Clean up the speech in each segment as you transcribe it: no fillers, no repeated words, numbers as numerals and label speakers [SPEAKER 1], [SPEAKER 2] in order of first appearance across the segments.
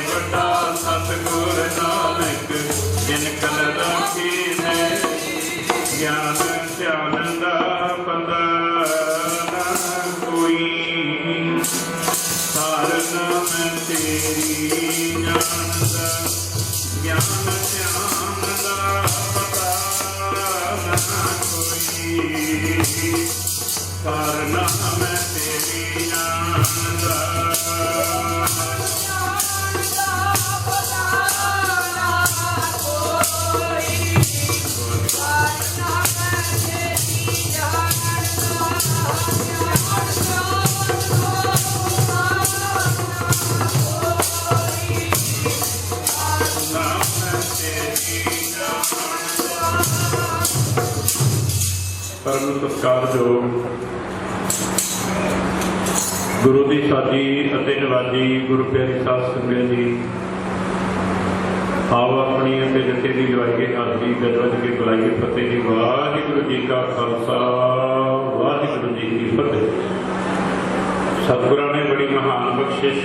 [SPEAKER 1] ਵੱਡਾ ਸਤਿਗੁਰ ਨਾਨਕ ਜਿਨ ਕਲ ਰਾਖੀਐ ਗਿਆਨ ਧਿਆਨ ਦਾ ਪਤਾ ਨਾ ਕੋਈ ਸਾਰ ਨਾਮ ਤੇਰੀ ਜਾਣਦਾ ਗਿਆਨ ਧਿਆਨ ਦਾ ਪਤਾ ਨਾ ਕੋਈ ਸਾਰ ਨਾਮ ਤੇਰੀ ਜਾਣਦਾ ਪਰਮ ਸਤਿਕਾਰਯੋਗ ਗੁਰੂ ਦੀ ਸਾਜੀ ਅਤੇ ਨਿਵਾਜੀ ਗੁਰੂ ਪਿਆਰੀ ਸਾਧ ਸੰਗਤ ਜੀ, ਆਓ ਆਪਣੀ ਅਤੇ ਜਥੇ ਦੀ ਲਵਾਈਏ ਹਾਜ਼ਰੀ ਗੱਜ ਕੇ ਬੁਲਾਈਏ ਫਤਿਹ ਜੀ। ਵਾਹਿਗੁਰੂ ਜੀ ਕਾ ਖਾਲਸਾ ਵਾਹਿਗੁਰੂ ਜੀ ਕੀ ਫਤਿਹ। ਸਤਿਗੁਰਾਂ ਨੇ ਬੜੀ ਮਹਾਨ ਬਖਸ਼ਿਸ਼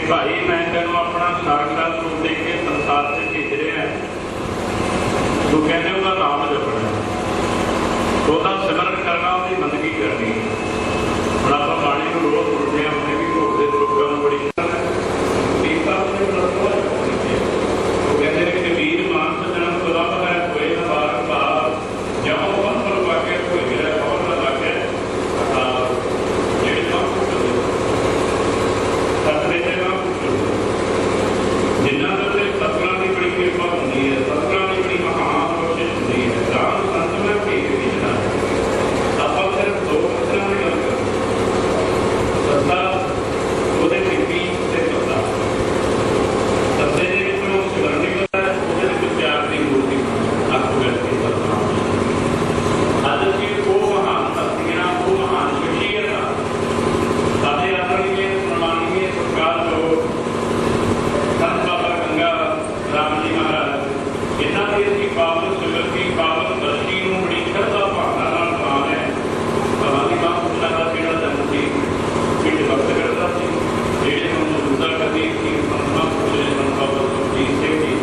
[SPEAKER 1] भाई मैं तेन अपना साक्षात रूप देख के संसार से भेज रहा है। तू कहने उसका नाम जपना, ਉਹਦਾ ਸਿਮਰਨ ਕਰਨਾ, ਉਹਦੀ ਬੰਦਗੀ ਕਰਨੀ। ਹੁਣ ਆਪਾਂ ਬਾਣੀ ਨੂੰ ਰੋਜ਼ ਸੁਣਦੇ ਹਾਂ, ਆਪਣੇ ਵੀ ਭੋਗ ਦੇ ਲੋਕਾਂ ਨੂੰ ਬੜੀ ਉਹ ਕਹਿੰਦੇ ਨੇ ਕਿ ਵੀਰ ਮਾਨਸ ਜਨਮ ਸੁਲਭ ਹੈ ਹੋਏ ਨਾ ਬਾਰ ਭਾਵ ਜਦੋਂ ਬੰਪਰ ਵਾਕਿਆ ਕੋਈ ਮੇਰਾ ਬਹੁਤ ਨਾ ਵਾਕਿਆ ਜਿਹੜੇ ਸਤਰੇ ਦੇ ਨਾਮ ਜਿਨ੍ਹਾਂ ਦੇ ਸਤਿਗੁਰਾਂ ਦੀ ਬੜੀ ਕਿਰਪਾ ਹੁੰਦੀ ਹੈ, ਸਤਿਗੁਰਾਂ ਦੀ ਬੜੀ ਮਹਾਨ ਬਖਸ਼ਿਸ਼ ਹੁੰਦੀ ਹੈ। ਰਾਮ ਸੰਤ ਮੈਂ ਭੇਜ ਵਿਚਦਾ ਆਪਾਂ ਸਿਰਫ ਦੋ ਪੱਤਰਾਂ ਦੀ ਗੱਲ ਕਰਦੇ ਸੱਤਾ ਉਹਦੇ ਪਿੱਪੀ ਤੇ ਸੱਤਾ ਸੱਤੇ ਦੇ ਵਿੱਚੋਂ ਸਿਮਰਨ ਨਿਕਲਦਾ ਹੈ, ਉਹਦੇ ਵਿੱਚ ਪਿਆਰ ਦੀ ਮੂਰਤੀ ਅੱਖ ਕਰਕੇ ਸੱਤਾ ਅੱਜ ਅਸੀਂ ਉਹ ਮਹਾਨ ਹਸਤੀਆਂ, ਉਹ ਮਹਾਨ ਸ਼ਖਸੀਅਤਾਂ ਸਾਡੇ ਆਪਣੀਆਂ ਸਨਮਾਨੀਏ ਸਰਕਾਰ ਲੋਕ ਸੰਤ ਬਾਬਾ ਗੰਗਾ ਰਾਮ ਜੀ ਮਹਾਰਾਜ, ਇਹਨਾਂ ਦੀ ਅਸੀਂ ਪਾਵਨ ਸਿਮਰਤੀ ਪਾਵਨ ਦਰਸ਼ੀ ਨੂੰ ਬੜੀ ਸ਼ਰਧਾ ਭਾਵਨਾ ਨਾਲ ਮਾਣ ਹੈ। ਭਗਵਾਨ ਮਾਂ ਪੁੱਛਣਾ ਦਾ ਜਿਹੜਾ ਜਨਮ ਸੀ ਪਿੰਡ ਵਕਤ ਕਰਦਾ ਸੀ, ਜਿਹੜੇ ਨੂੰ ਮੌਜੂਦਾ ਕਦੀ ਸੀ ਸੰਤਾਂ ਪੁੱਛੇ ਸੰਤ ਬਾਬਾ ਸੁਖਜੀਤ ਸਿੰਘ ਜੀ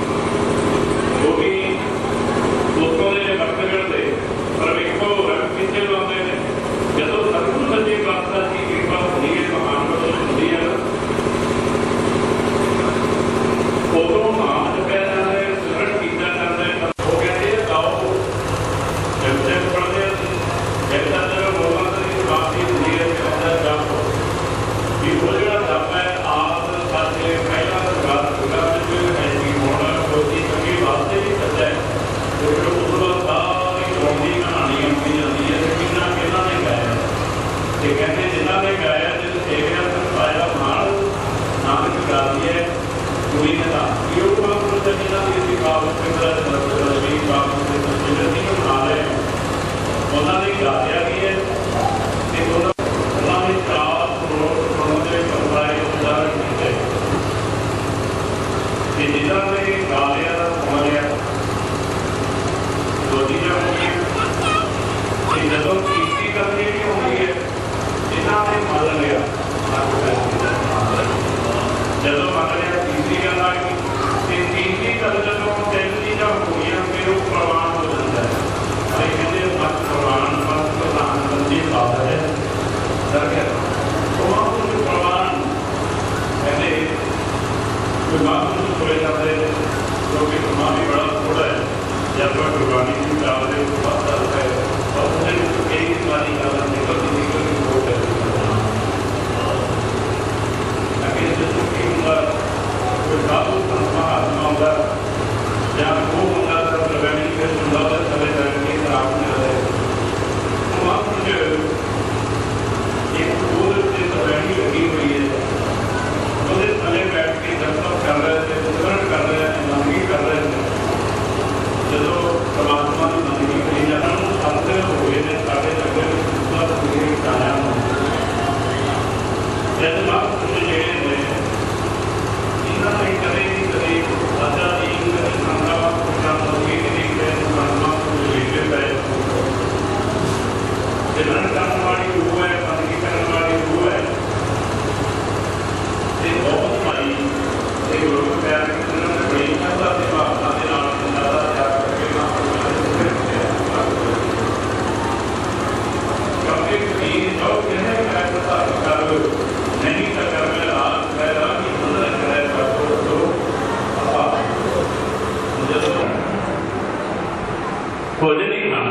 [SPEAKER 1] ਭੋਜਨ ਨਹੀਂ ਖਾਣਾ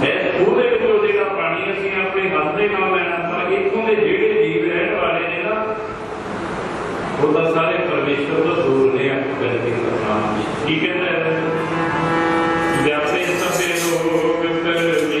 [SPEAKER 1] ਇਹ ਉਹਦੇ ਵਿੱਚੋਂ ਜਿਹੜਾ ਪਾਣੀ ਅਸੀਂ ਆਪਣੇ ਹੱਥ ਦੇ ਨਾਲ ਲੈਣਾ ਪਰ ਇੱਥੋਂ ਦੇ ਜਿਹੜੇ ਜੀਵ ਰਹਿਣ ਵਾਲੇ ਨੇ ਨਾ ਉਹ ਤਾਂ ਸਾਰੇ ਪਰਮੇਸ਼ਰ ਤੋਂ ਦੂਰ ਨੇ ਆਪਣੀ ਬੇਨਤੀ ਕਰਨਾ ਕੀ ਕਹਿੰਦਾ ਹੈ ਵਿਆਪੇ ਸਭੇ ਲੋਕ ਪਰਮੇਸ਼ਰ ਦੀ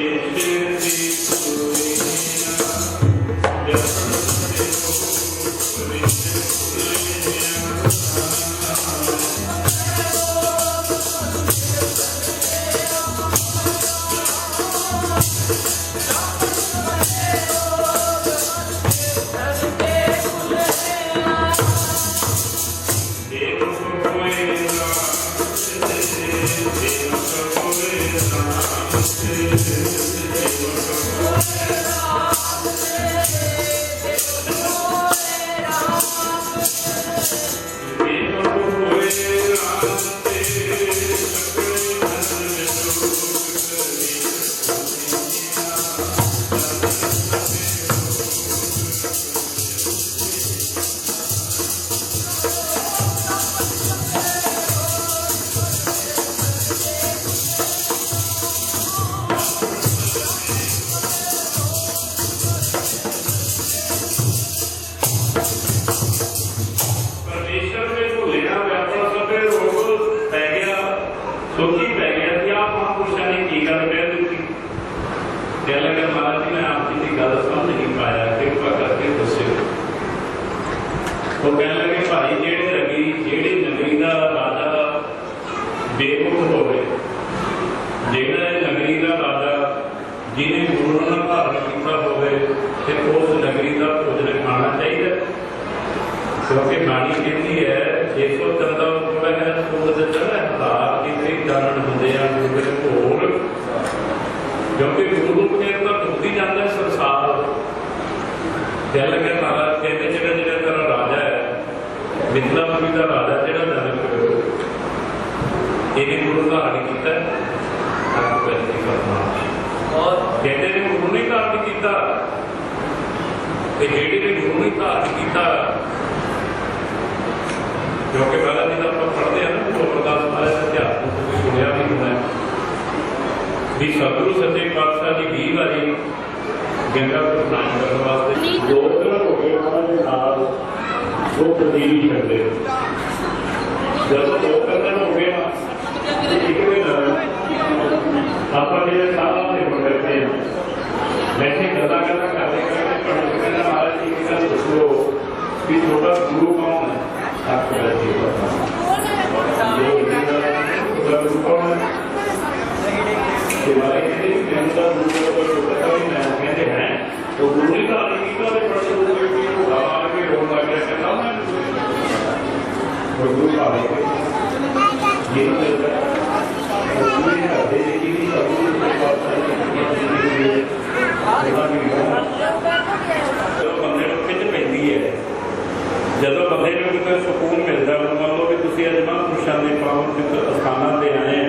[SPEAKER 1] ਜਦੋਂ ਬੰਦੇ ਨੂੰ ਕਿਤੇ ਸਕੂਨ ਮਿਲਦਾ ਮੰਨ ਲਓ ਵੀ ਤੁਸੀਂ ਅੱਜ ਮਹਾਂਪੁਰਸ਼ਾਂ ਦੇ ਪਾਵਨ ਅਸਥਾਨਾਂ ਤੇ ਆਏ ਆ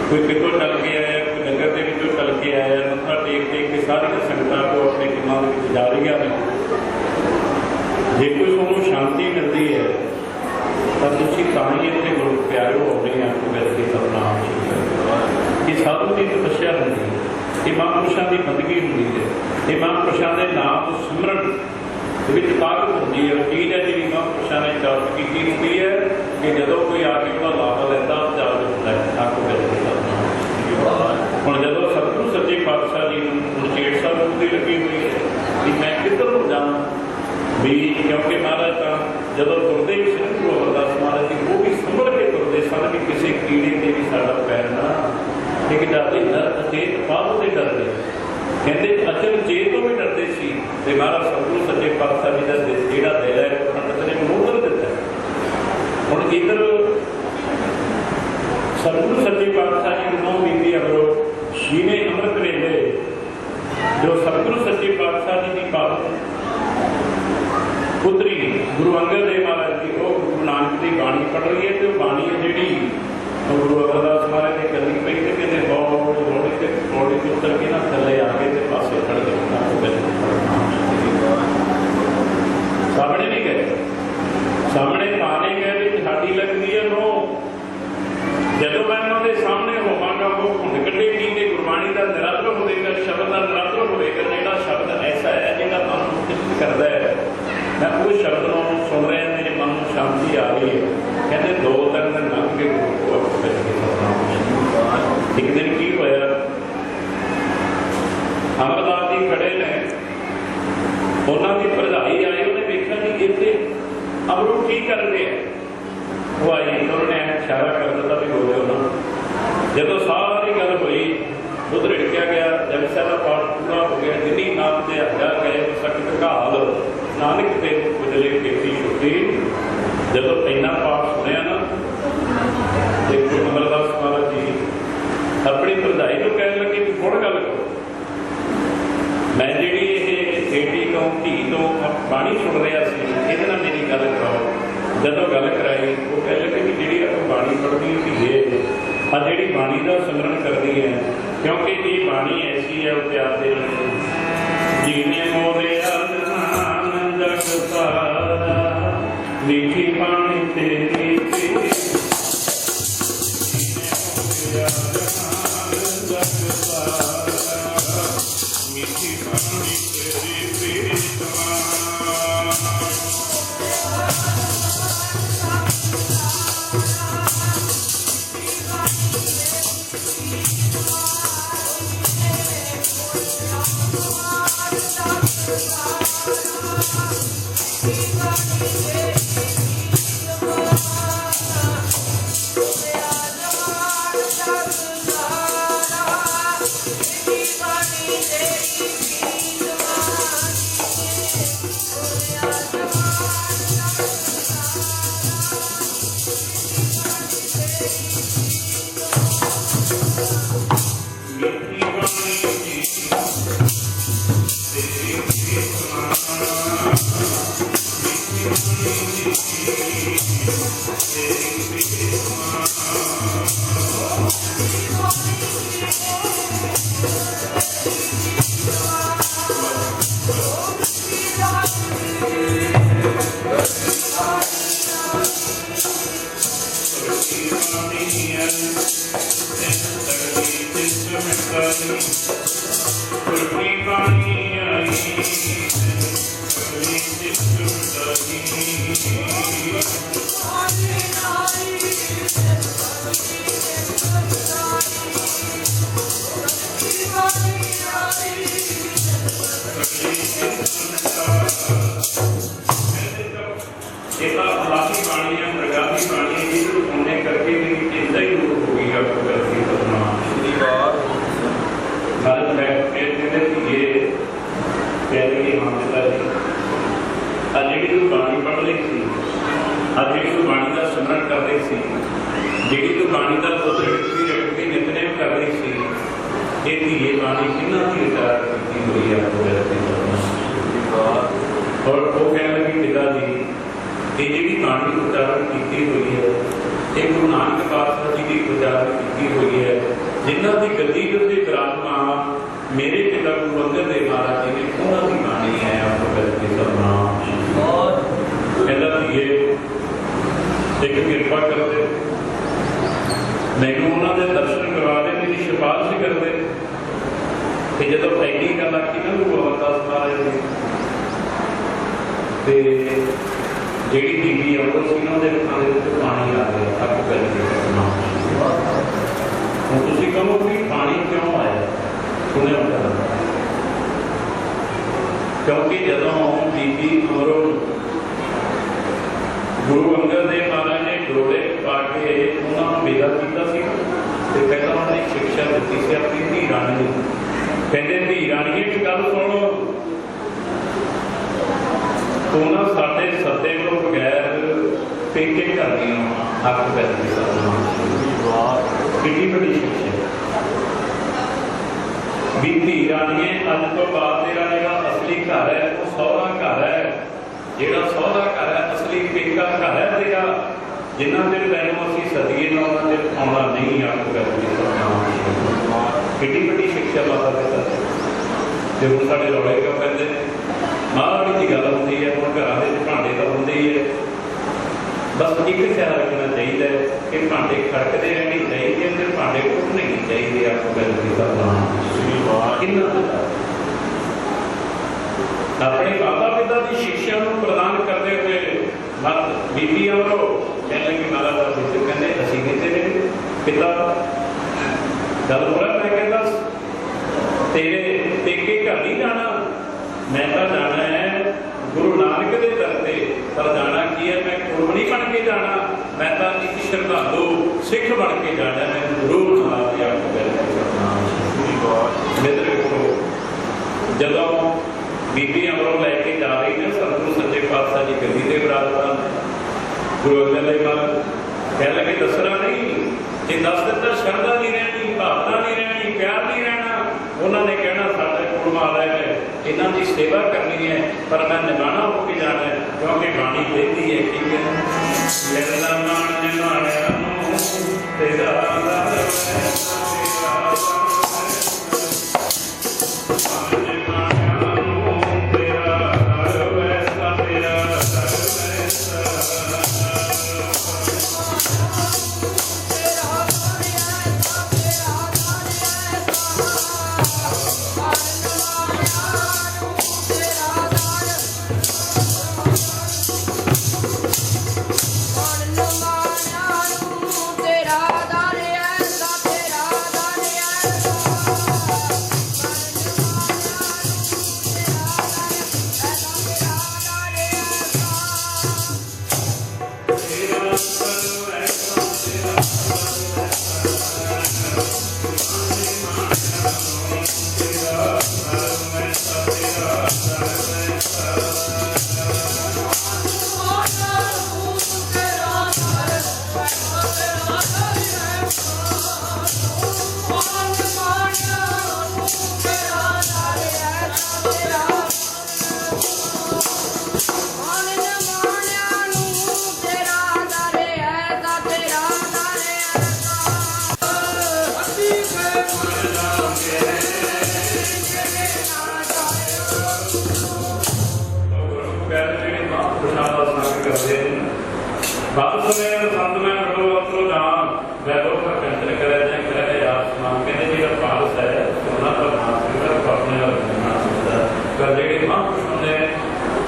[SPEAKER 1] कोई कितों चल के आया, कोई नगर के विचों चल के आया, मत्था टेक के सारी संगतां को अपने किमां दे विच जा रही हैं। जे कोई तुहानूं शांति मिलती है तो तुसीं तां ही इत्थे गुरु प्यारे हो रहे हैं आपको वैसे सतनाम कि साधु की तपस्या होंदी है, ये महापुरुषों की बंदगी होंदी है, ये महापुरुषों के नाम सिमरन ताकत होंदी है। चीज़ है जी महापुरुषों ने इजाजत की होंगी है कि जो कोई आके उसका लाभ लेता इजाजत होता है आपको वैसे हम जो सतगुरु सच्चे पातशाह जी मुरचेड़ साहब की लगी हुई है कि मैं किधर हो जाऊँ भी, क्योंकि महाराज का जो तुरते भी सिर्फ गुरु अमरदास महाराज जी वो भी संभल के तुरते सन कि किसी कीड़े से भी साਡਾ पैर ना एक डरते अचेत पाप से डरते कहते अचल चेत तो भी डरते सी ते महाराज सतगुरु सच्चे पातशाह जी का ਜਿਹੜਾ ਦਿਲ ਹੈ ਪੰਡਤ ਨੇ ਮੋਹਰ ਦਿੱਤਾ। ਹੁਣ ਇਧਰ सतगुरु सच्चे पातशाह जी नौ बीबी अमरो छीने अमृत वेले जो सतगुरु सच्चे पातशाह जी की पावन पुत्री गुरु अंगद देव महाराज जी वो गुरु नानक की बाणी पढ़ रही है। तो बाणी है जी गुरु अमरदास महाराज ने करनी पई तो कहते बहुत रोड़ी से रोड़ी से उतर के ना थले आके तो पासे खड़ गए सामने नहीं गए, सामने पाने गए साड़ी लगती है नो जो मैं उन्होंने सामने हो ਜਦੋਂ ਸਾਰੀ ਗੱਲ ਹੋਈ ਦੁੱਧ ਰਿੜਕਿਆ ਗਿਆ, ਜਪਜੀ ਸਾਹਿਬ ਦਾ ਪਾਠ ਪੂਰਾ ਹੋ ਗਿਆ, ਜਿੰਨੀ ਨਾਮ ਤੇ ਆਇਆ ਗਏ ਸਖਤ ਘਾਲ ਨਾਨਕ ਤੇ ਉਜਲੇ ਕੀਤੀ ਛੁੱਟੀ। ਜਦੋਂ ਇੰਨਾ ਪਾਠ ਸੁਣਿਆ ਨਾ ਤੇ ਗੁਰੂ ਅਮਰਦਾਸ ਮਹਾਰਾਜ ਜੀ ਆਪਣੀ ਭਰਜਾਈ ਨੂੰ ਕਹਿਣ ਲੱਗੇ ਵੀ ਹੁਣ ਗੱਲ ਕਰੋ, ਮੈਂ ਜਿਹੜੀ ਇਹ ਬੇਟੀ ਤੋਂ ਧੀ ਤੋਂ ਬਾਣੀ ਸੁਣ ਰਿਹਾ ਸੀ ਇਹਦੇ ਨਾਲ ਮੇਰੀ ਗੱਲ ਕਰਾਓ। ਜਦੋਂ ਗੱਲ ਕਰਾਈ ਉਹ ਕਹਿ ਲੱਗੇ ਵੀ ਜਿਹੜੀ ਆਪਾਂ ਬਾਣੀ ਪੜ੍ਹਦੀ ਧੀਏ ਆ ਜਿਹੜੀ ਬਾਣੀ ਦਾ ਸਿਮਰਨ ਕਰਦੀ ਹੈ, ਕਿਉਂਕਿ ਇਹ ਬਾਣੀ ਐਸੀ ਹੈ ਉਹ ਪਿਆਰ ਦੇ ਜੀਨੇ ਮੋਰਿਆ ਜਹਾਨ ਜਗ ਸਾਰਾ ਮੀਠੀ ਬਾਣੀ ਤੇਰੀ सिख बन के जाना, मैं गुरु ਜਦੋਂ ਬੀਬੀ ਅਮਰੋਂ ਲੈ ਕੇ ਜਾ ਰਹੀ ਨੇ ਸਤਿਗੁਰੂ ਸੱਚੇ ਪਾਤਸ਼ਾਹ ਜੀ ਗੱਡੀ ਤੇ ਬਰਾਬਰ ਗੁਰੂ ਅਰਜਨ ਦੇਵ ਮਹਾਰਾਜ ਕਹਿ ਲਗੇ ਦੱਸਣਾ ਨਹੀਂ, ਜੇ ਦੱਸ ਦਿੱਤਾ ਸ਼ਰਧਾ ਨਹੀਂ ਰਹਿਣੀ, ਭਾਵਨਾ ਨਹੀਂ ਰਹਿਣੀ, ਪਿਆਰ ਨਹੀਂ ਰਹਿਣਾ। ਉਹਨਾਂ ਨੇ ਕਹਿਣਾ ਸਾਡੇ ਕੋਲ ਮਹਾਰਾਜ ਹੈ, ਇਹਨਾਂ ਦੀ ਸੇਵਾ ਕਰਨੀ ਹੈ, ਪਰ ਮੈਂ ਨਿਭਾਣਾ ਹੋ ਕੇ ਜਾਣਾ ਹੈ, ਕਿਉਂਕਿ ਬਾਣੀ ਕਹਿੰਦੀ ਹੈ ਠੀਕ ਹੈ ਲੈਣਾ ਮਾਣ ਨਿਭਾਣਿਆ ਨੂੰ ਤੇਰਾ बात सुने संत में करो अपनो जान वैलो का कंचन करे जाए करे आसमान कहने जी का पास है सोना का नाम है अपने कर जेडी महापुरुषों ने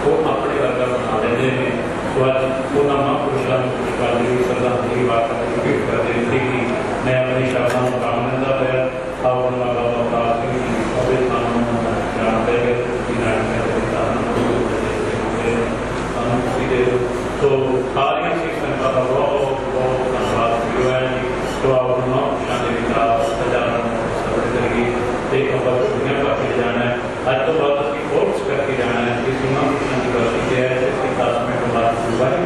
[SPEAKER 1] वो अपने वर्गा बना देते हैं तो आज वो महापुरुषों ने पुष्पांजलि श्रद्धांजलि बात कर देती थी। मैं अपनी श्रद्धा को काम करता है और उनका बाबा पास भी अभी कानून जानते हैं तो सारिया शिक्षण का बहुत बहुत धन्यवाद जो है तो आप सजाना करिए एक बार दुनिया का फिर जाना है आज तो बात उसकी कोर्स करके जाना है कि सीमा कृष्ण की वर्षी जो है इसके 10 मिनट बाद दुबारा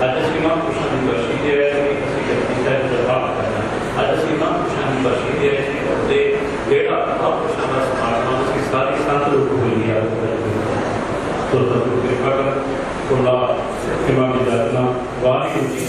[SPEAKER 1] आज सीमा कृष्ण की वर्षी जो है किसी व्यक्ति से जवाब करना है आज सीमा कृष्ण की वर्षी जो है जेड़ा महापुरुषों का समागम उसकी सारी संत रूप हो लिया तो सतगुरु कृपा कर खुला कृपा की जातना वाहिगुरू जी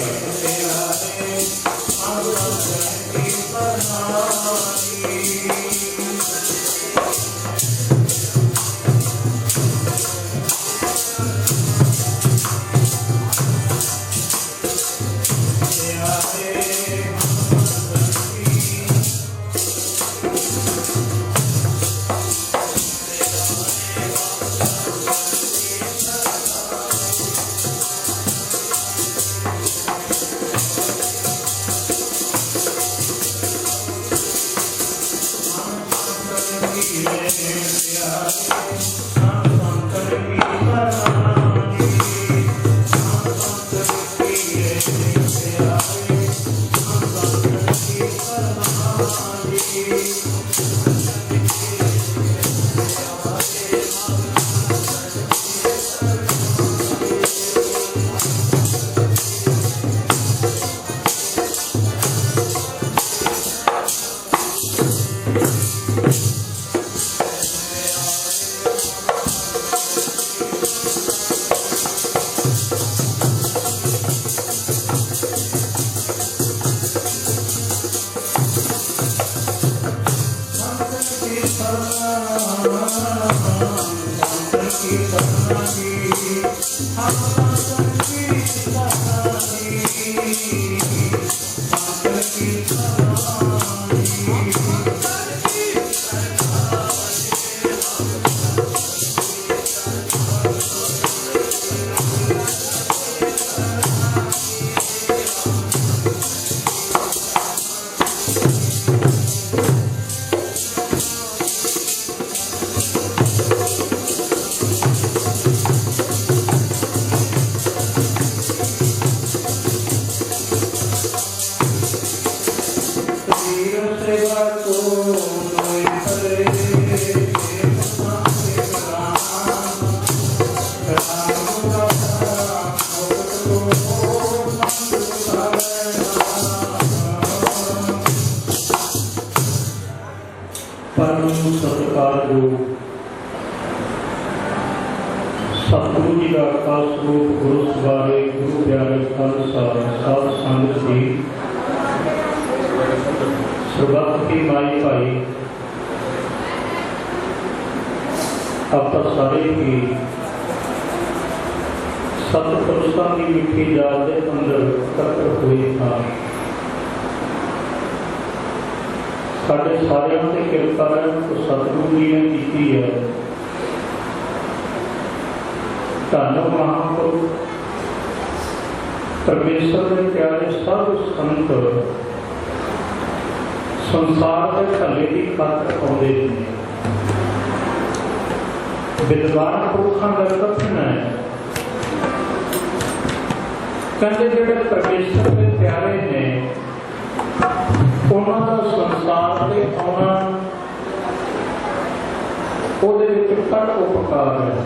[SPEAKER 1] ਸਤਿਕਾਰਯੋਗ ਸਤਿਗੁਰੂ ਜੀ ਦਾ ਖਾਸ ਰੂਪ ਗੁਰੂ ਸਵਾਰੇ ਗੁਰੂ ਪਿਆਰੇ ਖਾਲਸਾ ਸਾਧ ਸੰਗਤ ਜੀ ਸਰਬੱਤ ਕੀ ਮਾਈ ਭਾਈ ਆਪਾਂ ਸਾਰੇ ਹੀ ਸਤਿਪੁਰਸ਼ਾਂ ਦੀ ਮਿੱਠੀ ਯਾਦ ਦੇ ਅੰਦਰ ਇਕੱਤਰ ਹੋਏ ਹਾਂ। ਸਾਡੇ ਸਾਰਿਆਂ ਤੇ ਕਿਰਪਾ ਹੈ ਸਤਿਗੁਰੂ ਜੀ ਨੇ ਕੀਤੀ ਹੈ। ਧੰਨ ਮਹਾਂਪੁਰਖ ਪਰਮੇਸ਼ਰ ਦੇ ਪਿਆਰੇ ਸਭ ਸੰਤ ਸੰਸਾਰ ਦੇ ਭਲੇ ਦੀ ਖਾਤਰ ਆਉਂਦੇ ਨੇ। ਵਿਦਵਾਨ ਪੁਰਖਾਂ ਦਾ ਕਥਨ ਹੈ, ਕਹਿੰਦੇ ਜਿਹੜੇ ਪਰਮੇਸ਼ਰ ਦੇ ਪਿਆਰੇ ਨੇ ਉਹਨਾਂ ਦਾ ਸੰਸਾਰ ਤੇ ਆਉਣਾ ਉਹਦੇ ਵਿੱਚ ਘੱਟ ਉਪਕਾਰ ਹੈ।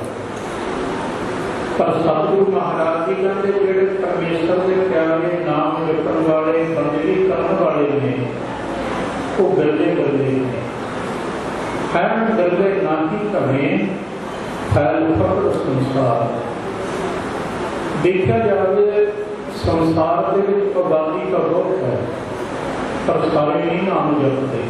[SPEAKER 1] ਪਰ ਸਤਿਗੁਰੂ ਮਹਾਰਾਜ ਜੀ ਕਹਿੰਦੇ ਜਿਹੜੇ ਪਰਮੇਸ਼ਰ ਦੇ ਪਿਆਰੇ ਨਾਮ ਜਪਣ ਵਾਲੇ ਬੰਦਗੀ ਕਰਨ ਵਾਲੇ ਨੇ ਉਹ ਗੱਲੇ ਗੱਲੇ ਨੇ। ਹੈਨ ਗੱਲੇ ਨਾਹੀ ਕਵੇਂ ਫੈਲ ਫਕਰ ਸੰਸਾਰ। ਦੇਖਿਆ ਜਾਵੇ ਸੰਸਾਰ ਦੇ ਵਿੱਚ ਆਬਾਦੀ ਤਾਂ ਬਹੁਤ ਹੈ ਪਰ ਸਾਰੇ ਨਹੀਂ ਨਾਮ ਜਪਦੇ।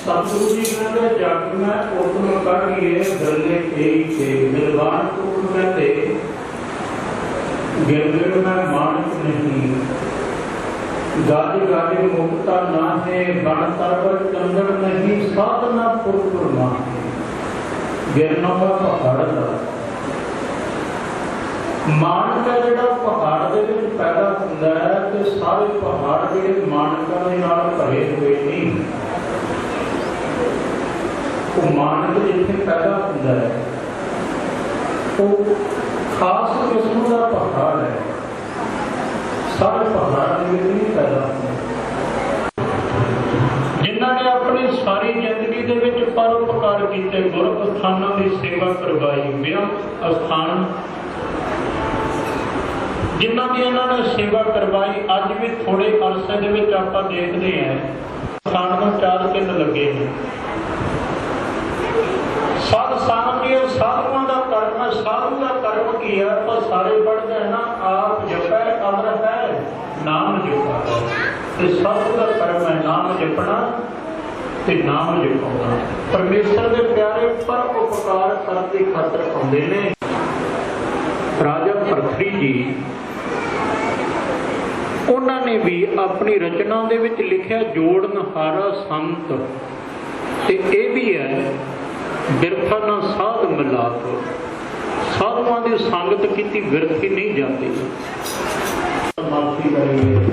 [SPEAKER 1] सतगुरु जी कहते जग में उतम करिए गले के निर्वाण पुरख कहते गिरगिड़ में मानक नहीं गाज गाजे मुक्ता ना है बण तरवर चंदन नहीं साधना पुरपुर ना गिरना का पहाड़ का मानक है जिहड़ा पहाड़ दे विच पैदा हुंदा है ते सारे पहाड़ जिहड़े मानकां दे नाल भरे हुए नहीं। वो मानक जिथे पैदा होता है वो खास किस्म का पहाड़ है, सारे पहाड़ नहीं पैदा होते। जिन्हों ने अपनी सारी जिंदगी के विच परोपकार किए, गुर अस्थानों की सेवा करवाई, ब्रह्म अस्थान जिन्हों की इन्होंने सेवा करवाई, अज भी थोड़े अरसे के विच आपां देखते हैं अस्थान में 4 चिन्ह लगे हैं।
[SPEAKER 2] ਸਾਧ ਸੰਗਤ ਇਹ ਸਾਧੂਆਂ ਦਾ ਕਰਮ ਹੈ। ਸਾਧੂ ਦਾ ਕਰਮ ਕੀ ਹੈ? ਆਪਾਂ ਸਾਰੇ ਪੜ੍ਹਦੇ ਹਾਂ ਨਾ, ਆਪ ਜਪੈ ਅਮਰ ਹੈ ਨਾਮ ਜਪਾ ਹੈ। ਤੇ ਸਾਧੂ ਦਾ ਕਰਮ ਹੈ ਨਾਮ ਜਪਣਾ ਤੇ ਨਾਮ ਜਪਾਉਣਾ। ਪਰਮੇਸ਼ਰ ਦੇ ਪਿਆਰੇ ਪਰ ਉਪਕਾਰ ਕਰਨ ਦੀ ਖਾਤਰ ਆਉਂਦੇ ਨੇ। ਰਾਜਾ ਭਰਤਰੀ ਜੀ ਉਹਨਾਂ ਨੇ ਵੀ ਆਪਣੀ ਰਚਨਾ ਦੇ ਵਿੱਚ ਲਿਖਿਆ ਜੋੜਨਹਾਰਾ ਸੰਤ, ਤੇ ਇਹ ਵੀ ਹੈ ਬਿਰਥਾ ਨਾ ਸਾਧ ਮਿਲਾਪ। ਸਾਧੂਆਂ ਦੀ ਸੰਗਤ ਕੀਤੀ ਵਿਰਥੀ ਨਹੀਂ ਜਾਂਦੀ। ਮਾਫੀ ਕਰੀਏ।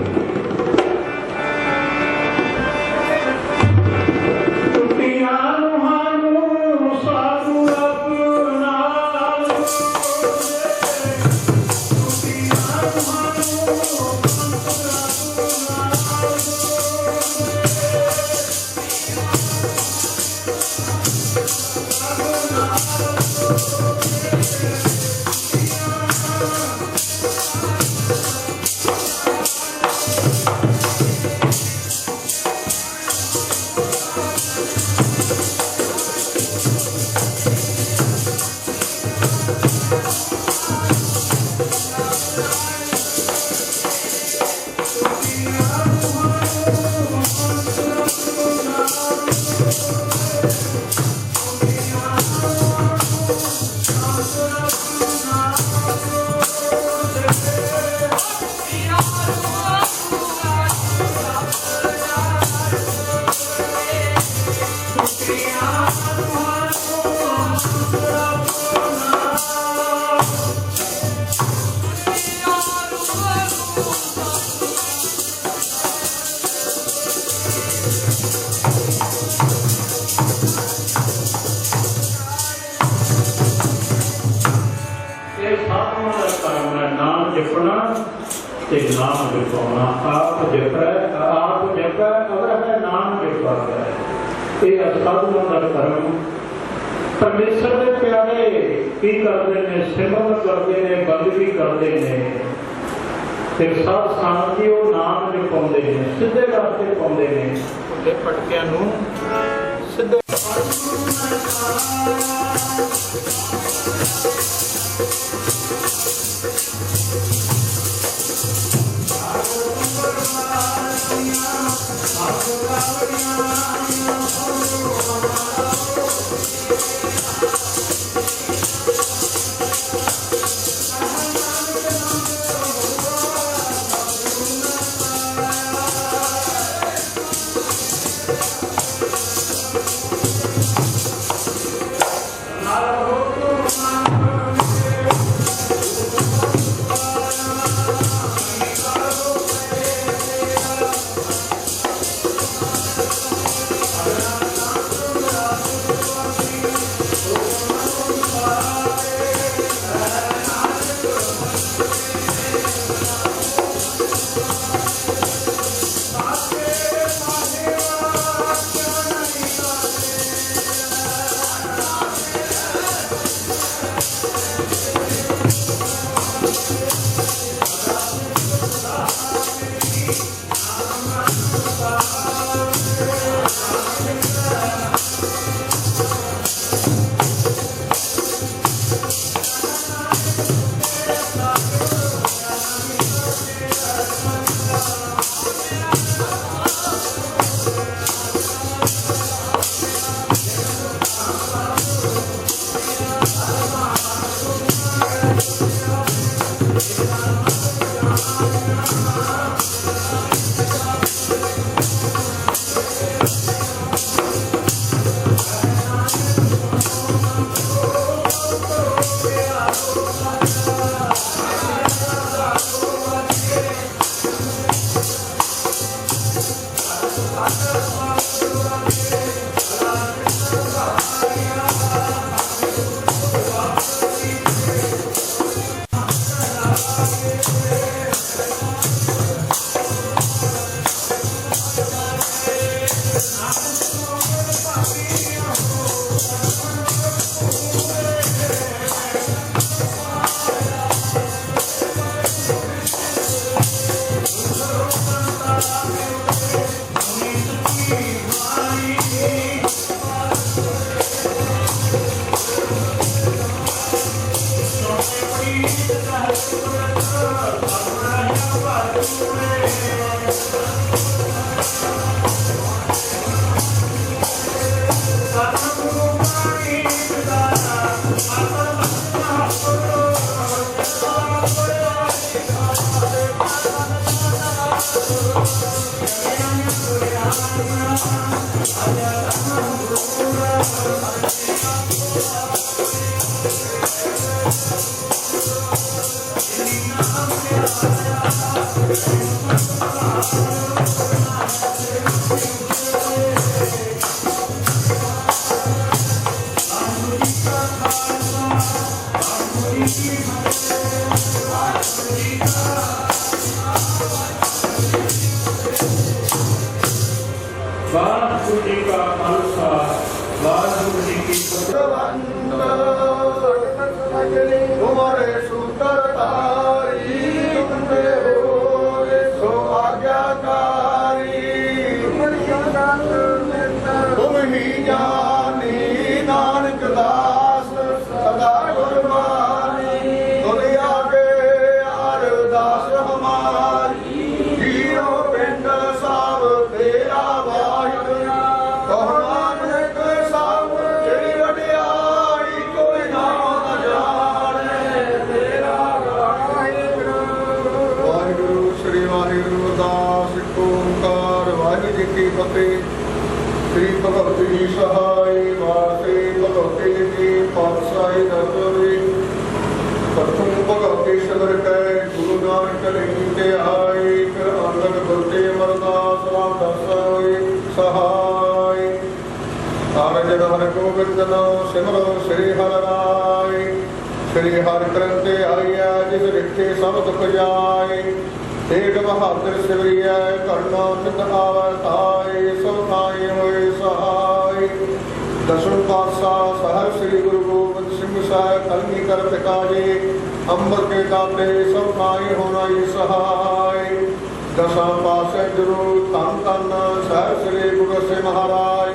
[SPEAKER 2] ਤੇ ਨਾਮ ਜਪਾਉਣਾ। ਆਪ ਜਪੈ ਅਵਰ ਹੈ ਨਾਮ ਜਪਾਉਂਦਾ ਹੈ। ਇਹ ਸਾਧੂਆਂ ਦਾ ਕਰਮ। ਪਰਮੇਸ਼ਰ ਦੇ ਪਿਆਰੇ ਕੀ ਕਰਦੇ ਨੇ? ਸਿਮਰਨ ਕਰਦੇ ਨੇ, ਬੰਦਗੀ ਕਰਦੇ ਨੇ। ਤੇ ਸਾਧ ਸੰਗਤ ਜੀ ਉਹ ਨਾਮ ਜਪਾਉਂਦੇ ਨੇ, ਸਿੱਧੇ ਰਸਤੇ ਪਾਉਂਦੇ ਨੇ। ਉਹਦੇ ਭਟਕਿਆਂ ਨੂੰ ਸਿੱਧੇ ਵਾਹਿਗੁਰੂ ਜੀ ਕਾ ਖਾਲਸਾ ਵਾਹਿਗੁਰੂ ਜੀ ਕੀ ਫਤਿਹ।
[SPEAKER 3] तुम्हारे सूत्र तारी तुमने होए सो आज्ञाकारी तुम ही जानी नानक दास सदा गुरबानी तुझे आगे अरदास हमारी जीरो पिंड सब तेरा वाहिगुरू कहो नानक सब तेरी वडियाई कोई ना ਵਾਹਿਗੁਰੂ ਸ੍ਰੀ ਵਾਹਿਗੁਰੂ ਅਰਦਾਸ ਇੱਕ ਓੰਕਾਰ ਵਾਹਿਗੁਰੂ ਜੀ ਕੀ ਫਤਿਹ। ਸ੍ਰੀ ਭਗਵਤੀ ਸਹਾਈ ਵਾਸੇ ਭਗਵਤੀ ਜੀ ਪਾਤਸ਼ਾਹੀ ਦਰਬਾਰੀ ਪ੍ਰਥਮ ਭਗਵਤੀ ਸਦਰ ਕੈ ਗੁਰੂ ਨਾਨਕ ਲਈ ਤੇ ਆਏ ਕਰ ਅੰਗਦ ਗੁਰਤੇ ਅਮਰਦਾਸ ਰਾਮ ਦਸਾਈ ਸਹਾਈ ਕਾਰਜ ਹਰਿ ਗੋਬਿੰਦ ਨਾਮ ਸਿਮਰੋ ਸ੍ਰੀ ਹਰਿ ਰਾਏ ਸ੍ਰੀ ਹਰਿ ਕਰੰਤੇ ਆਇਆ ਜਿਸ ਰਿਖੇ ਸਭ ਦੁਖ ਜਾਏ ਏਕ ਬਹਾਦਰ ਸਿਵਰਿਐ ਕਰਨਾ ਨਿਤ ਆਵੈ ਤਾਏ ਸਭ ਥਾਈ ਹੋਏ ਸਹਾਈ ਦਸਮ ਪਾਤਸ਼ਾਹ ਸਾਹਿਬ ਸ੍ਰੀ ਗੁਰੂ ਗੋਬਿੰਦ ਸਿੰਘ ਸਾਹਿਬ ਕਲਗੀ ਕਰ ਪਿਤਾਜੀ ਅੰਮ੍ਰਿਤ ਕੇ ਦਾਤੇ ਸਭ ਥਾਈ ਹੋਣਾਈ ਸਹਾਈ ਦਸਾਂ ਪਾਸੇ ਗੁਰੂ ਧੰਨ ਧੰਨ ਸਾਹਿਬ ਸ੍ਰੀ ਗੁਰੂ ਸੇ ਮਹਾਰਾਜ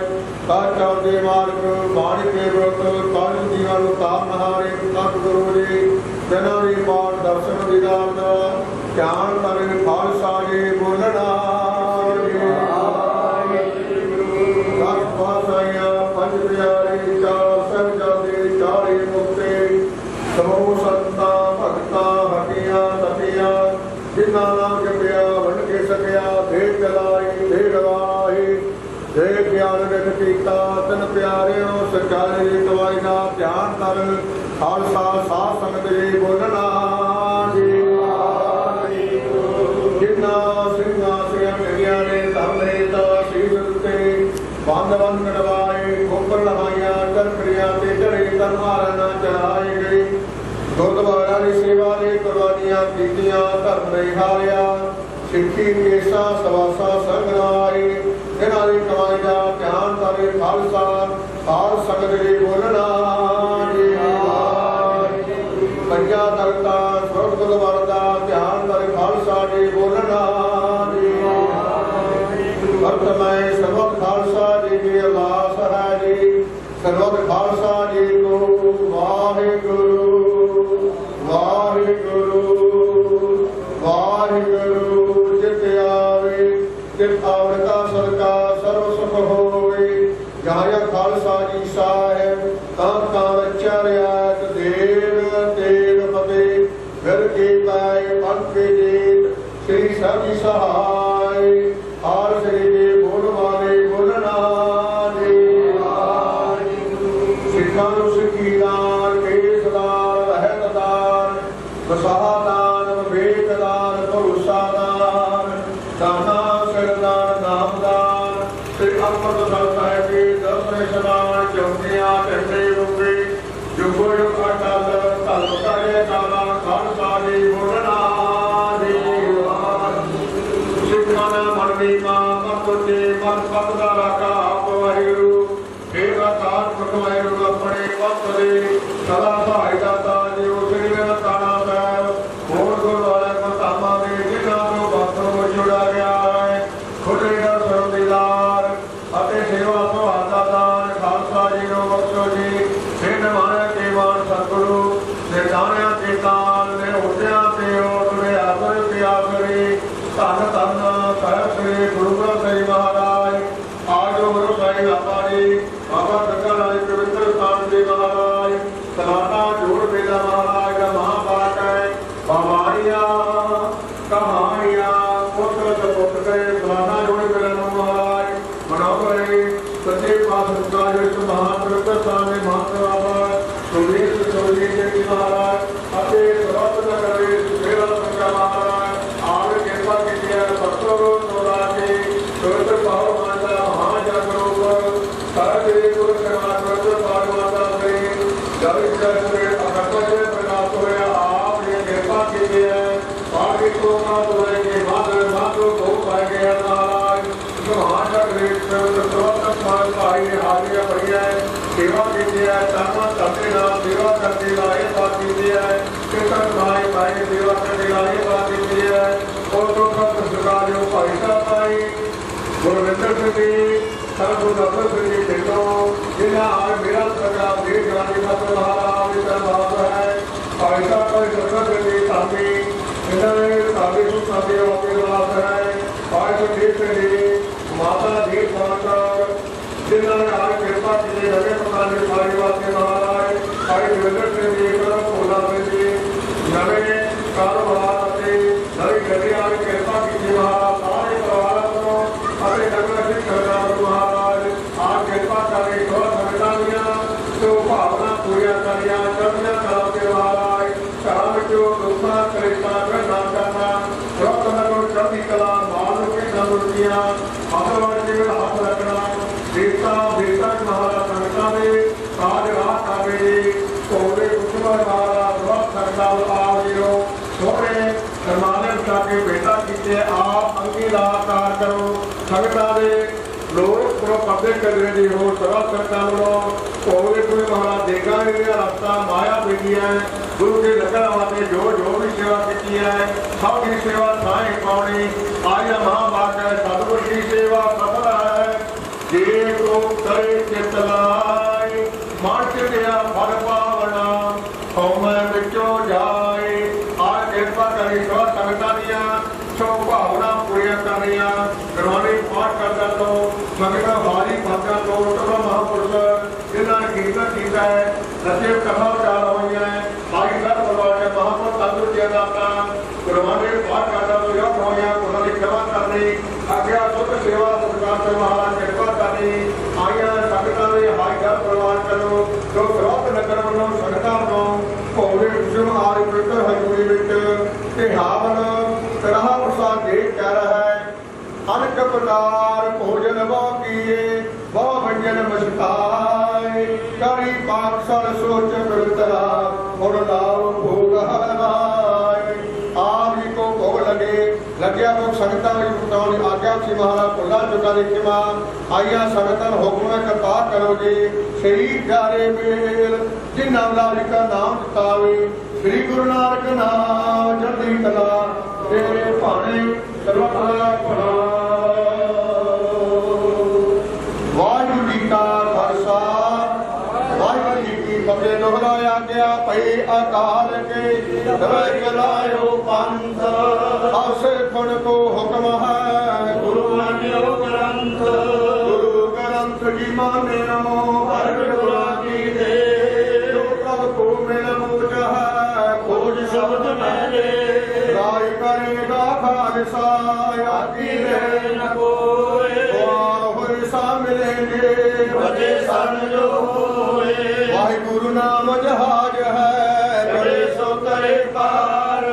[SPEAKER 3] ਕਾਚਾ ਦੇ ਮਾਰਗ ਬਾਣੀ ਕੇ ਵਰਤ ਕਾਲ ਜੀਵਾਂ ਨੂੰ ਤਾਰ ਨਹਾਰੇ ਤਤ ਗੁਰੂ ਜੀ ਜਨਾਂ ਦੀ ਮਾਰ ਦਰਸ਼ਨ ਦੀਦਾਰ ਦਾ ਧਿਆਨ ਕਰੇ ਖਾਲਸਾ ਜੀ ਬੋਲਣਾ ਦਸ ਪਾਸਾਇਆ ਪੰਜ ਪਿਆਰੇ ਚਾਰ ਸਾਹਿਬਜ਼ਾਦੇ ਚਾਰੇ ਮੁਕਤੇ ਸਮੂਹ ਸੰਤਾਂ ਭਗਤਾਂ ਹਟੀਆਂ ਤਪੀਆਂ ਜਿਨ੍ਹਾਂ ਨਾਮ ਜਪਿਆ ਵੰਡ ਕੇ ਸਕਿਆ ਦੇ ਚਲਾਈ ਦੇ ਰਵਾਈ ਦੇ ਗਿਆਨ ਵਿਖ ਕੀਤਾ ਤਨ ਪਿਆਰਿਓ ਸਚਾਈ ਦਵਾਈ ਦਾ ਧਿਆਨ ਕਰ ਖਾਲਸਾ ਸਾਧ ਸੰਗਤ ਜੀ ਬੋਲਣਾ ਜੀ ਜਿਨ੍ਹਾਂ ਸਿੰਘਾਂ ਸਿਆਂ ਮਿਲਿਆ ਨੇ ਧਰਮੇ ਦਾ ਸੀਸ ਉੱਤੇ ਬੰਦ ਬੰਦ ਕਢਵਾਏ ਖੋਪਰ ਲਹਾਈਆਂ ਕਰਕੜੀਆਂ ਤੇ ਚੜੇ ਤਨਮਾਰ ਨਾ ਚੜਾਏ ਗਏ ਗੁਰਦੁਆਰਾ ਦੀ ਸੇਵਾ ਦੇ ਕੁਰਬਾਨੀਆਂ ਕੀਤੀਆਂ ਧਰਮ ਨਹੀਂ ਹਾਰਿਆ ਸਿੱਖੀ ਕੇਸਾ ਸਵਾਸਾ ਸੰਗਰਾਏ ਇਹਨਾਂ ਦੀ ਕਮਾਈ ਦਾ ਧਿਆਨ ਕਰੇ ਖਾਲਸਾ ਸਾਧ ਸੰਗਤ ਜੀ ਬੋਲਣਾ ਜੀ ਪੰਜਾ ਤਖਤਾ ਸੁਰਤ ਗੁਰਦੁਆਰਾ ਦਾ ਧਿਆਨ ਕਰੇ ਖਾਲਸਾ ਜੀ ਬੋਲਣਾ ਜੀ ਵਰਤਮਾਨ ਸਰਬਤ ਖਾਲਸਾ ਜੀ ਦੀ ਅਰਦਾਸ ਹੈ ਜੀ ਸਰਬਤ ਖਾਲਸਾ ਜੀ ਕੋ ਵਾਹਿਗੁਰੂ ਵਾਹਿਗੁਰੂ ਵਾਹਿਗੁਰੂ ਜਿਤ ਆਵੇ ਤਿਤ ਆਵਣ ਕਾ ਸਦਕਾ ਸਰਬ ਸੁਖ ਹੋਵੇ ਜਾਇਆ ਖਾਲਸਾ ਜੀ ਸਾਹਿਬ ਤਾਂ ਰਚਿਆ ਰਿਆਤ ਦੇਵ ਤੇਗ ਫਤਿਹ ਫਿਰ ਕੇ ਪਾਏ ਪੰਥ ਕੇ ਜੀਤ ਸ੍ਰੀ ਸਾਹਿਬ ਸਹਾਈ ਆਰ ਸ੍ਰੀ ਜੀ ਬੋਲ ਵਾਲੇ ਬੋਲਣਾ ਜੀ ਸਿੱਖਾਂ ਨੂੰ ਸਿੱਖੀ ਦਾਨ ਕੇਸਦਾਰ ਰਹਿਤਦਾਰ ਵਸਾਦਾਨ ਵਿਵੇਕਦਾਨ ਭਰੋਸਾਦਾਨ ਦਾਨਾ ਸਿਰਦਾਨ ਨਾਮਦਾਨ ਸ੍ਰੀ ਅੰਮ੍ਰਿਤਸਰ ਸਾਹਿਬ ਜੀ ਦਰਸ਼ਨ ਸਮਾਨ ਚੌਂਕੀਆਂ ਝੰਡੇ ਰੁਕੇ ਜੁਗੋ ਜੁਗ ਅਟਲ ਧਰਮ ਕਰੇ ਕਾਲਾ ਖਾਲਸਾ ਜੀ ਬੋਲਣਾ ਜੀ ਸਿੱਖਾਂ ਦਾ ਮਨ ਦੀ ਮਾਂ ਮਰਤੇ ਮਨ ਪਤ ਦਾ ਰਾਖਾ ਆਪ ਵਾਹਿਗੁਰੂ ਫੇਰਾ ਕਾਟ ਵਾਹਿਗੁਰੂ ਆਪਣੇ ਵਕਤ ਦੇ ਸਦਾ ਸਹਾਇ ਦਾਤਾ ਜੀ ਉਸਰੀ ਮੇਰਾ ਤਾਣਾ ਸਾਹਿਬ ਹੋਰ ਗੁਰਦੁਆਰਾ ਮਤਾਮਾ ਦੇ ਜਿਨ੍ਹਾਂ ਤੋਂ ਬਾਥੋਂ ਜੁੜਾ ਗਿਆ ਹੈ ਖੁੱਲੇ ਦਾ ਸਰਦੀਦਾਰ ਅਤੇ ਸੇਵਾ ਸੁਹਾਦਾ ਦਾਨ ਖਾਲਸਾ ਜੀ ਨੂੰ ਬਖਸ਼ੋ ਜੀ ਸਿੱਧ ਮਾਇਆ ਕੇ ਮਾਨ ਸਤਿਗੁਰੂ ਨਿਰਦਾਨਿਆਂ ਤੇ ਤਾਲ ਨੇ ਉੱਡਿਆਂ ਤੇ ਉੱਡਦੇ ਆਦਰ ਤੇ ਆਸਰੇ ਧੰਨ ਧੰਨ ਸਾਹਿਬ ਸ੍ਰੀ ਗੁਰੂ ਗ੍ਰੰਥ ਸਾਹਿਬ ਮਹਾਰਾਜ महाराज अति सर्वत नगरे मेरा संगा महाराज आवे कृपा कीजिए भक्तों को तोड़ा के पवित्र पावन माता महाजागरूक सारे गुरु सेवा करते पावन माता से जब से अकस्मात प्रकाश हुए आप ये कृपा कीजिए आगे को ना बोलेंगे माधव को पाए गए महाराज महाजागरूक सर्वत मान पाई हाजिर बढ़िया सेवा कीजिए तनमा करते ना सेवा करते ना ये बात कीजिए कीर्तन भाई भाई सेवा करते ना ये बात कीजिए और तो सब सरकार जो भाई साहब भाई गुरविंदर सिंह जी सर्वदर्शन सिंह जी देखो जिन्हें आज मेरा सरकार देश चलाने का तो महाराज इतना बात है भाई साहब भाई सरकार सिंह जी साथी इन्होंने साथी सुख साथी वापस बात है भाई तो देश सिंह जी माता देश माता जिन्होंने आज कृपा की नवे प्रकार के भाईवासी महाराज भाई देवेंद्र सिंह जी भोला सिंह जी नवे कारोबार से नवी गति आज कृपा की महाराज सारे परिवार को अपने नगर सिंह सरकार महाराज आज कृपा करें थोड़ा समझा दिया तो भावना पूरा करिया चर्चा करा के महाराज काम जो दूसरा करेगा करना करना रत्न चढ़ी कला मानव की नमूर्तियां भगवान जी में हाथ रखना देवता देवता महाराज संगता में आज रात आवे कोरे कुमार महाराज बहुत संगता आओ थोड़े धर्मालय के बेटा कीजिए आप अंगीकार करो संगता में लोग पूरा पब्लिक कर रहे हो सर्व सरकार कोरे कोई महाराज देखा नहीं रास्ता माया बेटी है गुरु के लगा वाले जो भी सेवा की है सबकी सेवा साई पावनी आर्य महाभाग सदगुरु की सेवा सफल है जे को करे चितलाई मार्च दिया फल पावना होम बिचो जाए आज कृपा करी सब संगता दिया सो भावना पूरी करिया गुरबाणी पाठ करता तो संगता भारी भक्ता तो सब महापुरुष जिन्होंने कीर्तन किया है नसीब कथा चाल हुई है आई सब परिवार के महापुरुष तंदुरुस्ती दाता गुरबाणी पाठ करता तो यह होया उन्होंने सेवा करनी आज्ञा सुख सेवा सरकार से महाराज कृपा करनी आया संगता में हाई घर परिवार करो जो ग्रोथ नगर वालों संगता वालों भोले विष्णु आदि पवित्र हजूरी विच ते हावन तरह प्रसाद देख कह रहा है अनेक प्रकार भोजन बहु किए बहु व्यंजन मस्ताए करी पाकसल सोच पवित्रा और लाओ भोग हराए आप जी को भोग लगे भोग संगता में पुतानी आज्ञा से महाराज भुला चुका देखी मां आइया संगतन हुक्म कृपा करो जी श्री प्यारे बेल जिन नाम का नाम तावे श्री गुरु नानक नाम जल्दी कला तेरे भाने सर्वथा भला वाहिगुरु जी का खालसा वाहिगुरु जी की फतेह दोहराया गया भई अकाल के दवे चलायो पंथ आसे खुण को हुक्म है गुरु मान्यो ग्रंथ गुरु ग्रंथ जी मान्यो हर गुरा की दे जो कल को मिल मुझ है खोज शब्द मेरे राय करेगा खालसा आकी रहे न कोई और हुरसा मिलेंगे बजे सन जो होए वाहिगुरु नाम जहाज है करे सो करे पार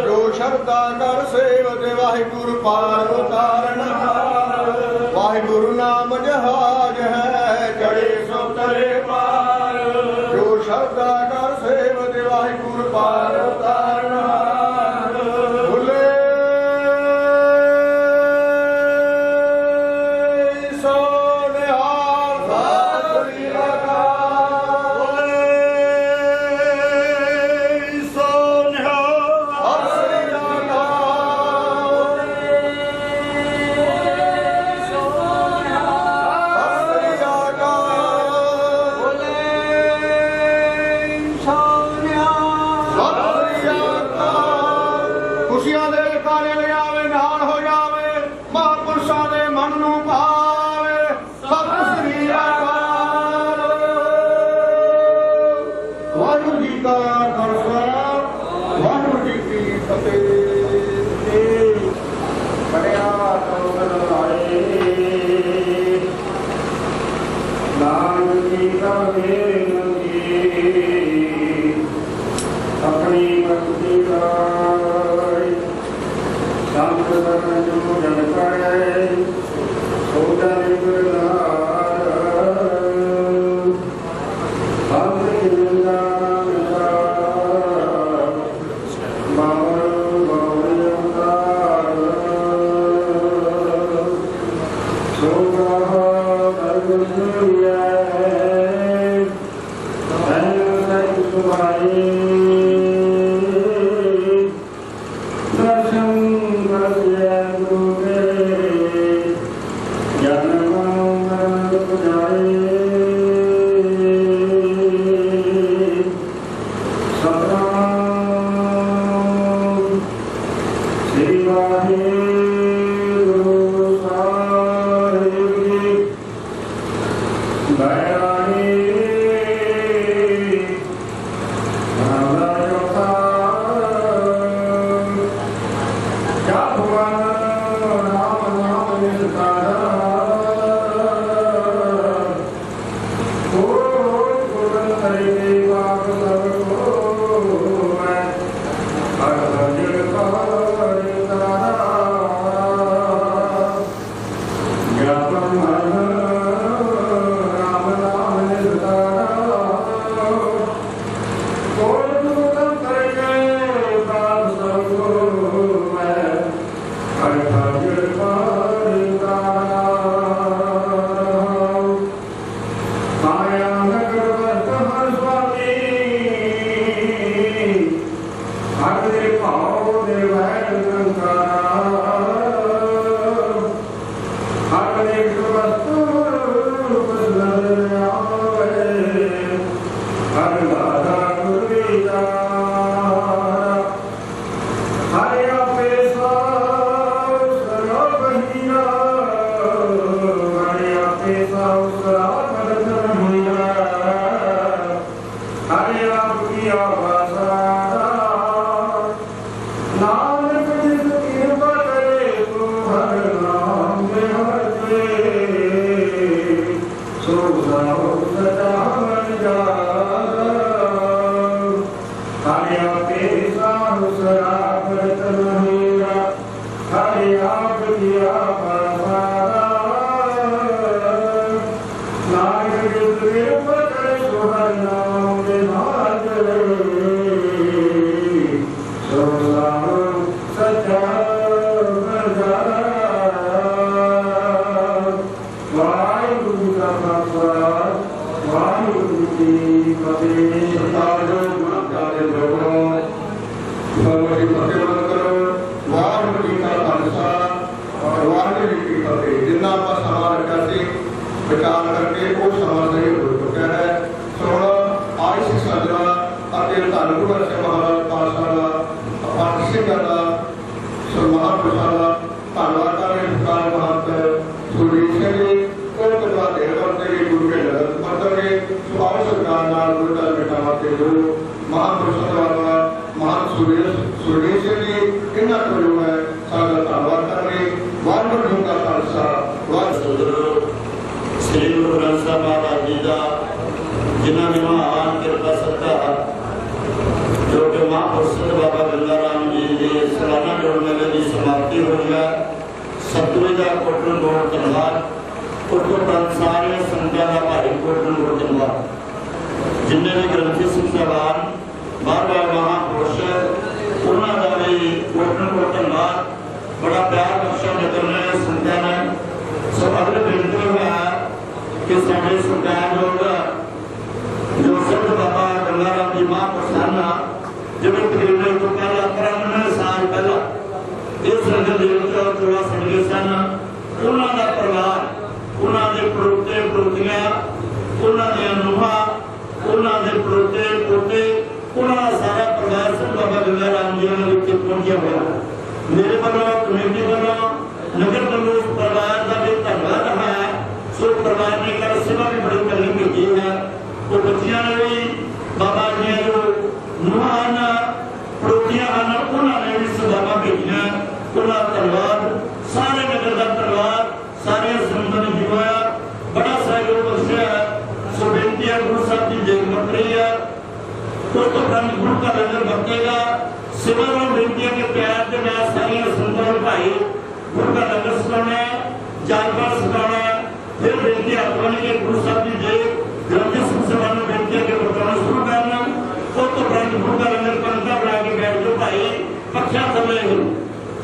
[SPEAKER 3] जो शब्दा कर सेवत वाहिगुरु पार उतारन हार वाहिगुरु नाम जहाज है चढ़े सो करे पार जो शब्दा कर सेवत वाहिगुरु पार उतारन हार भुले सो निहाल सासरी लगा भुले सो निहाल सासरी लगा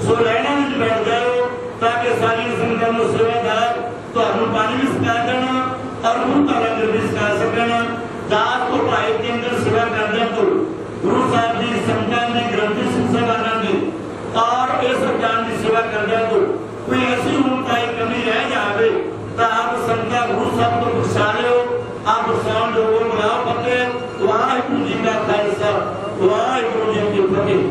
[SPEAKER 1] सो रहना बैठ जाओ ताकि सारी संगत सेवादार
[SPEAKER 4] पानी भी सिखा देना और गुरु का लंगर भी सिखा सकना। दास को भाई के अंदर सेवा करने को गुरु साहब जी संतान की ग्रंथि शिक्षा की और इस ज्ञान की सेवा करने को कोई ऐसी उनकी कमी रह जाए तो आप संता गुरु साहब को बख्शा लो। आप बख्शाओ लोगों को बुलाओ फतेह। वाहिगुरु जी का खालसा वाहिगुरु जी की फतेह।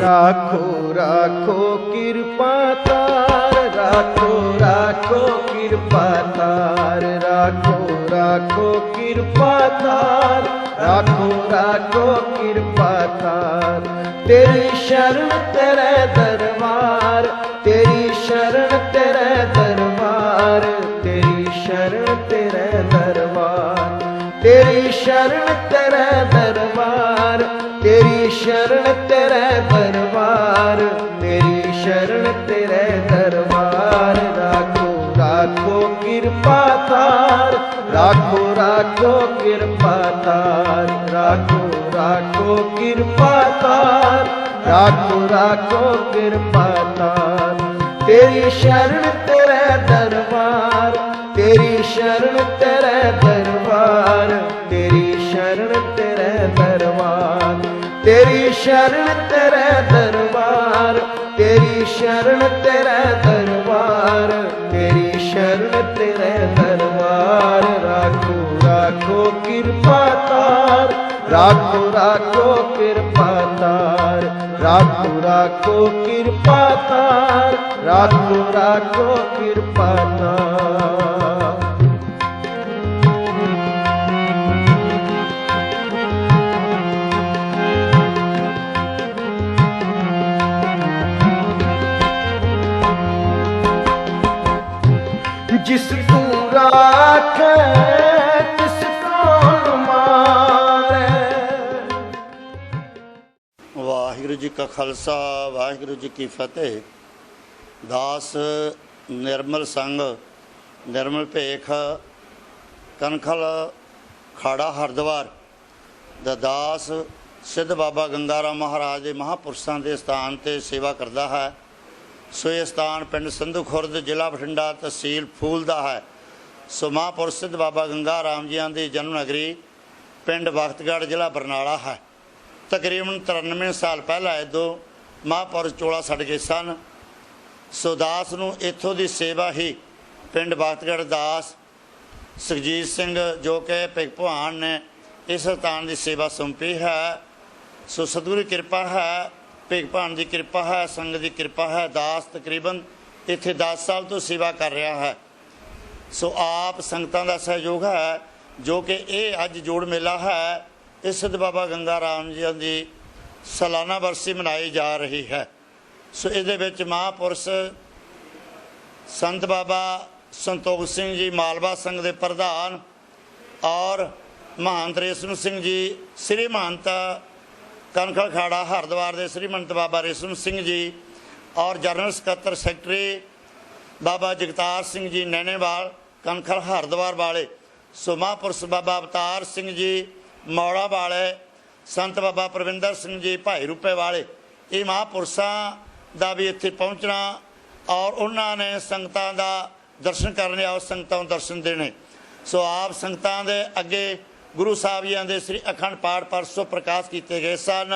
[SPEAKER 5] राखो राखो कृपा तार, राखो राखो कृपा तार, राखो राखो कृपा तार, राखो राखो कृपा तार। तेरी शरण तेरे दरबार, तेरी शरण तेरे दरबार, तेरी शरण तेरे दरबार, तेरी शरण तेरे दरबार, तेरी शरण तेरे दरबार, तेरी शरण तेरे दरबार। राखो राखो कृपा तार, राखो राखो कृपा तार, राखो राखो कृपा तार, राखो राखो कृपा तार। तेरी शरण तेरे दरबार, तेरी शरण तेरे दरबार, तेरी शरण तेरे दरबार, तेरी शरण तेरे दरबार, तेरी शरण तेरे दरबार, तेरी शरण तेरे दरबार। राखो राखो कृपा तार, राखो राखो कृपा तार, राखो राखो कृपा तार, राखो राखो कृपा तार। जिस तू राखे तिस कौन मारे।
[SPEAKER 6] वाहिगुरु जी का खालसा वाहिगुरु जी की फतेह। दास निर्मल संघ निर्मल भेख कनखल खाड़ा हरिद्वार दा दास सिद्ध बाबा गंगाराम महाराज के महापुरुषों के स्थान पर सेवा करता है। सो ये स्थान पिंड संधू खुर्द जिला बठिंडा तहसील फूलदा है। सो महापुरुष सिद्ध बाबा गंगाराम जी की जन्म नगरी पिंड बख्तगढ़ जिला बरनाला है। तकरीबन 93 साल पहला इदों महापुरुष चोला छड़ गए सन। सो दास नूं इत्थों की सेवा ही पिंड बख्तगढ़ दास सुखजीत सिंह जो कि भिख भवान ने इस स्थान की सेवा सौंपी है। सो सतगुरु की कृपा है, भिख भवान की कृपा है, संगत की कृपा है। दास तकरीबन इत्थे 10 साल तो सेवा कर रहा है। सो आप संगतां का सहयोग है जो कि ये अज जोड़ मेला है। इस सिद्ध बाबा गंगाराम जी की सालाना बरसी मनाई जा रही है। सो इहदे विच महापुरुष संत बाबा संतोख सिंह जी मालवा संघ के प्रधान और महंत रेशम सिंह जी श्री महंत कनखल खाड़ा हरिद्वार के श्री महंत बाबा रेशम सिंह जी और जनरल सकत्तर सैकटरी बाबा जगतार सिंह जी नैनेवाल कनखल हरिद्वार वाले। सो महापुरुष बाबा अवतार सिंह जी मौड़ा वाले, संत बाबा परविंदर सिंह जी भाई रूपे वाले। ये महापुरुषों का भी इत्थे पहुँचना और उन्होंने संगतां का दर्शन करने और संगतां नूं दर्शन देने। सो आप संगतां दे अगे गुरु साहब जी के श्री अखंड पाठ परसों प्रकाश किए गए सन।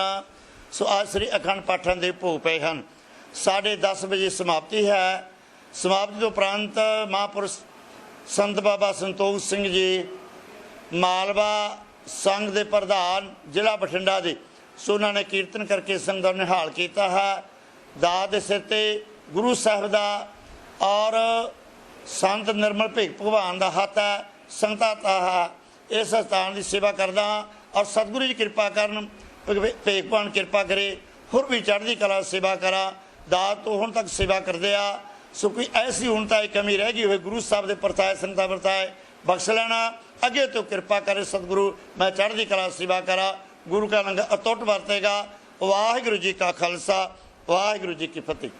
[SPEAKER 6] सो आज श्री अखंड पाठों के भोग पे हैं। 10:30 बजे समाप्ति है। समाप्ति तो उपरंत महापुरुष संत बाबा संतोख सिंह जी मालवा संघ के प्रधान जिला बठिंडा के सो उन्होंने कीर्तन करके संगत निहाल किया है। दास के सिर ते गुरु साहब का और संत निर्मल भिख भगवान का हथ है। संगता है इस स्थान की सेवा करदा और सतगुरु जी कृपा करन, भिख भगवान कृपा करे होर भी चढ़ती कला सेवा करा। दास तो हुण तक सेवा करते आ। सो कोई ऐसी हुण ताई कमी रह गई हो गुरु साहब के परताए संगतां परताए बख्श लेना। अगे तो कृपा करे सतगुरु मैं चढ़ती कला सेवा करा। गुरु का लंगर अतुट वरतेगा। वाहिगुरु जी का खालसा वाहिगुरु जी की फतेह।